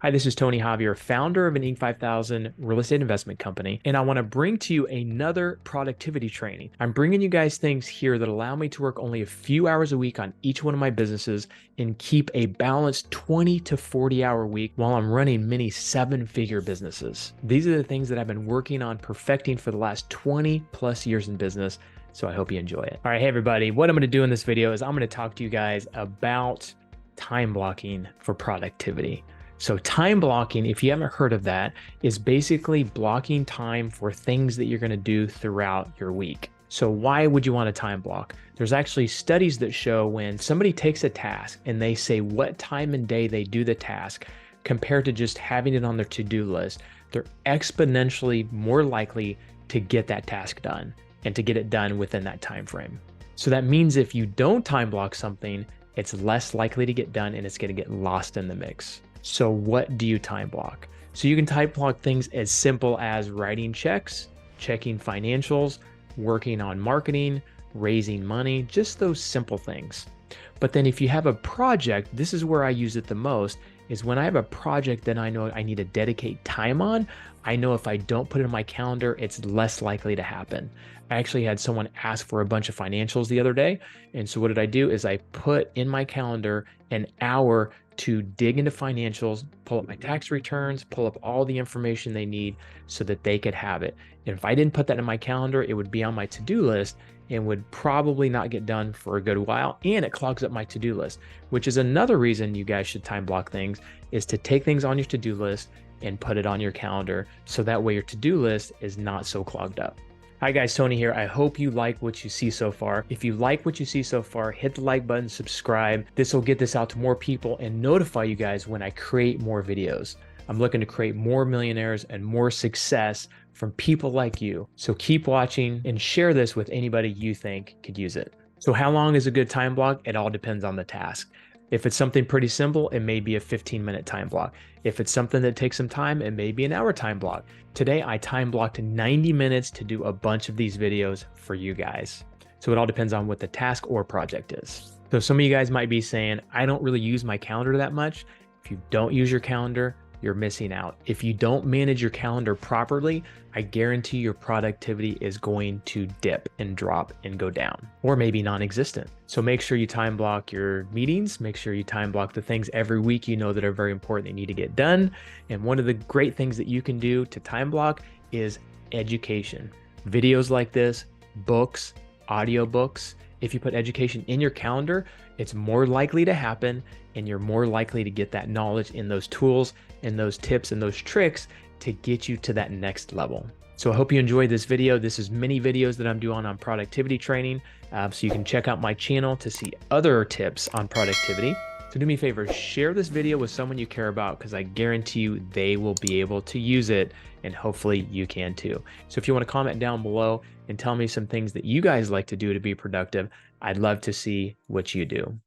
Hi, this is Tony Javier, founder of an Inc. 5000 real estate investment company, and I want to bring to you another productivity training. I'm bringing you guys things here that allow me to work only a few hours a week on each one of my businesses and keep a balanced 20 to 40 hour week while I'm running many 7-figure businesses. These are the things that I've been working on perfecting for the last 20 plus years in business. So I hope you enjoy it. All right, hey everybody, what I'm going to do in this video is I'm going to talk to you guys about time blocking for productivity. So time blocking, if you haven't heard of that, is basically blocking time for things that you're going to do throughout your week. So why would you want a time block? There's actually studies that show when somebody takes a task and they say what time and day they do the task compared to just having it on their to-do list, they're exponentially more likely to get that task done and to get it done within that time frame. So that means if you don't time block something, it's less likely to get done and it's going to get lost in the mix. So what do you time block? So you can time block things as simple as writing checks, checking financials, working on marketing, raising money, just those simple things. But then if you have a project, this is where I use it the most, is when I have a project that I know I need to dedicate time on, I know if I don't put it in my calendar, it's less likely to happen. I actually had someone ask for a bunch of financials the other day. And so what did I do is I put in my calendar an hour to dig into financials, pull up my tax returns, pull up all the information they need so that they could have it. And if I didn't put that in my calendar, it would be on my to-do list and would probably not get done for a good while. And it clogs up my to-do list, which is another reason you guys should time block things, is to take things on your to-do list and put it on your calendar. So that way your to-do list is not so clogged up. Hi guys, Tony here. I hope you like what you see so far. If you like what you see so far, hit the like button, subscribe. This will get this out to more people and notify you guys when I create more videos. I'm looking to create more millionaires and more success from people like you. So keep watching and share this with anybody you think could use it. So how long is a good time block? It all depends on the task. If it's something pretty simple, it may be a 15-minute time block. If it's something that takes some time, it may be an hour time block. Today, I time blocked 90 minutes to do a bunch of these videos for you guys. So it all depends on what the task or project is. So some of you guys might be saying, I don't really use my calendar that much. If you don't use your calendar, you're missing out. If you don't manage your calendar properly, I guarantee your productivity is going to dip and drop and go down, or maybe non-existent. So make sure you time block your meetings. Make sure you time block the things every week you know that are very important that you need to get done. And one of the great things that you can do to time block is education. Videos like this, books, audiobooks. If you put education in your calendar, it's more likely to happen and you're more likely to get that knowledge in those tools and those tips and those tricks to get you to that next level. So I hope you enjoyed this video. This is many videos that I'm doing on productivity training. So you can check out my channel to see other tips on productivity. So do me a favor, share this video with someone you care about, because I guarantee you they will be able to use it, and hopefully you can too. So if you want to comment down below and tell me some things that you guys like to do to be productive, I'd love to see what you do.